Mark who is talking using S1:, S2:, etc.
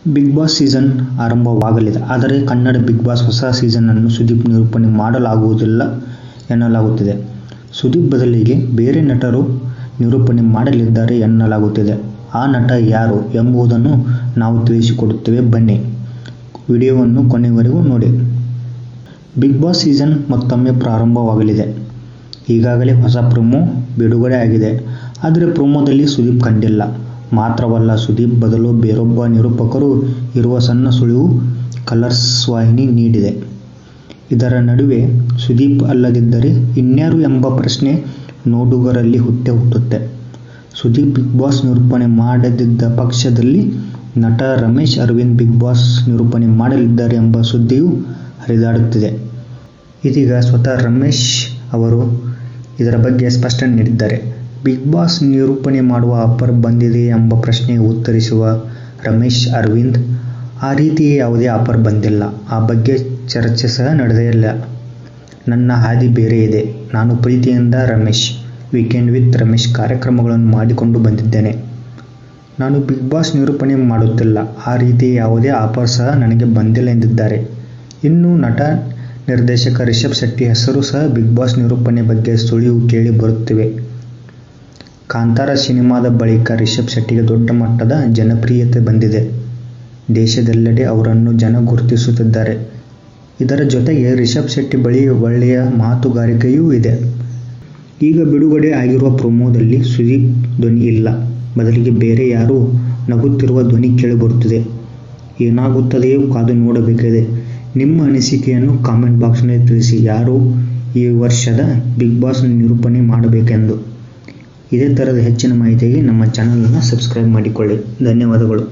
S1: Big boss season ಆರಂಭವಾಗಲಿದೆ. ಆದರೆ Kannada big boss ಹೊಸ ಸೀಸನ್ ಅನ್ನು ಸುದೀಪ್ ನಿರೂಪಣೆ ಮಾಡಲಾಗುವುದಿಲ್ಲ ಎನ್ನಲಾಗುತ್ತಿದೆ. ಸುದೀಪ್ ಬದಲಿಗೆ ಬೇರೆ ನಟರು ನಿರೂಪಣೆ ಮಾಡಲಿದ್ದಾರೆ ಎನ್ನಲಾಗುತ್ತಿದೆ. ಆ ನಟ ಯಾರು ಎಂಬುದನ್ನು ನಾವು ತಿಳಿಸಿಕೊಡುತ್ತೇವೆ, ಬನ್ನಿ ವಿಡಿಯೋವನ್ನು ಕೊನೆವರೆಗೂ ನೋಡಿ. ಬಿಗ್ ಬಾಸ್ ಸೀಸನ್ ಮತ್ತೊಮ್ಮೆ ಪ್ರಾರಂಭವಾಗಲಿದೆ. ಈಗಾಗಲೇ ಹೊಸ ಪ್ರೊಮೋ ಬಿಡುಗಡೆ ಆಗಿದೆ. ಆದರೆ ಪ್ರೊಮೋದಲ್ಲಿ ಸುದೀಪ್ ಕಂಡಿಲ್ಲ. ಮಾತ್ರವಲ್ಲ, ಸುದೀಪ್ ಬದಲು ಬೇರೊಬ್ಬ ನಿರೂಪಕರು ಇರುವ ಸಣ್ಣ ಸುಳಿವು ಕಲರ್ಸ್ ವಾಹಿನಿ ನೀಡಿದೆ. ಇದರ ನಡುವೆ ಸುದೀಪ್ ಅಲ್ಲದಿದ್ದರೆ ಇನ್ಯಾರು ಎಂಬ ಪ್ರಶ್ನೆ ನೋಡುಗರಲ್ಲಿ ಹುಟ್ಟುತ್ತೆ. ಸುದೀಪ್ ಬಿಗ್ ಬಾಸ್ ನಿರೂಪಣೆ ಮಾಡದಿದ್ದ ಪಕ್ಷದಲ್ಲಿ ನಟ ರಮೇಶ್ ಅರವಿಂದ್ ಬಿಗ್ ಬಾಸ್ ನಿರೂಪಣೆ ಮಾಡಲಿದ್ದಾರೆ ಎಂಬ ಸುದ್ದಿಯೂ ಹರಿದಾಡುತ್ತಿದೆ. ಇದೀಗ ಸ್ವತಃ ರಮೇಶ್ ಅವರು ಇದರ ಬಗ್ಗೆ ಸ್ಪಷ್ಟನೆ ನೀಡಿದ್ದಾರೆ. ಬಿಗ್ ಬಾಸ್ ನಿರೂಪಣೆ ಮಾಡುವ ಆಫರ್ ಬಂದಿದೆ ಎಂಬ ಪ್ರಶ್ನೆಗೆ ಉತ್ತರಿಸಿರುವ ರಮೇಶ್ ಅರವಿಂದ್, ಆ ರೀತಿಯ ಯಾವುದೇ ಆಫರ್ ಬಂದಿಲ್ಲ. ಆ ಬಗ್ಗೆ ಚರ್ಚೆ ಸಹ ನಡೆದೇ ಇಲ್ಲ. ನನ್ನ ಹಾದಿ ಬೇರೆ ಇದೆ. ನಾನು ಪ್ರೀತಿಯಿಂದ ರಮೇಶ್, ವೀಕೆಂಡ್ ವಿತ್ ರಮೇಶ್ ಕಾರ್ಯಕ್ರಮಗಳನ್ನು ಮಾಡಿಕೊಂಡು ಬಂದಿದ್ದೇನೆ. ನಾನು ಬಿಗ್ ಬಾಸ್ ನಿರೂಪಣೆ ಮಾಡುತ್ತಿಲ್ಲ. ಆ ರೀತಿಯ ಯಾವುದೇ ಆಫರ್ ಸಹ ನನಗೆ ಬಂದಿಲ್ಲ ಎಂದಿದ್ದಾರೆ. ಇನ್ನು ನಟ ನಿರ್ದೇಶಕ ರಿಷಬ್ ಶೆಟ್ಟಿ ಹೆಸರು ಸಹ ಬಿಗ್ ಬಾಸ್ ನಿರೂಪಣೆ ಬಗ್ಗೆ ಸುಳಿವು ಕೇಳಿ ಬರುತ್ತಿವೆ. ಕಾಂತಾರ ಸಿನಿಮಾದ ಬಳಿಕ ರಿಷಬ್ ಶೆಟ್ಟಿಗೆ ದೊಡ್ಡ ಮಟ್ಟದ ಜನಪ್ರಿಯತೆ ಬಂದಿದೆ. ದೇಶದೆಲ್ಲೆಡೆ ಅವರನ್ನು ಜನ ಗುರುತಿಸುತ್ತಿದ್ದಾರೆ. ಇದರ ಜೊತೆಗೆ ರಿಷಬ್ ಶೆಟ್ಟಿ ಬಳಿ ಒಳ್ಳೆಯ ಮಾತುಗಾರಿಕೆಯೂ ಇದೆ. ಈಗ ಬಿಡುಗಡೆ ಆಗಿರುವ ಪ್ರೊಮೋದಲ್ಲಿ ಸುದೀಪ್ ಧ್ವನಿ ಇಲ್ಲ. ಬದಲಿಗೆ ಬೇರೆ ಯಾರೋ ನಗುತ್ತಿರುವ ಧ್ವನಿ ಕೇಳಿಬರುತ್ತಿದೆ. ಏನಾಗುತ್ತದೆಯೋ ಕಾದು ನೋಡಬೇಕಿದೆ. ನಿಮ್ಮ ಅನಿಸಿಕೆಯನ್ನು ಕಾಮೆಂಟ್ ಬಾಕ್ಸ್ನಲ್ಲಿ ತಿಳಿಸಿ. ಯಾರು ಈ ವರ್ಷದ ಬಿಗ್ ಬಾಸ್ ನಿರೂಪಣೆ ಮಾಡಬೇಕೆಂದು. ಇದೇ ಥರದ ಹೆಚ್ಚಿನ ಮಾಹಿತಿಗೆ ನಮ್ಮ ಚಾನಲನ್ನು ಸಬ್ಸ್ಕ್ರೈಬ್ ಮಾಡಿಕೊಳ್ಳಿ. ಧನ್ಯವಾದಗಳು.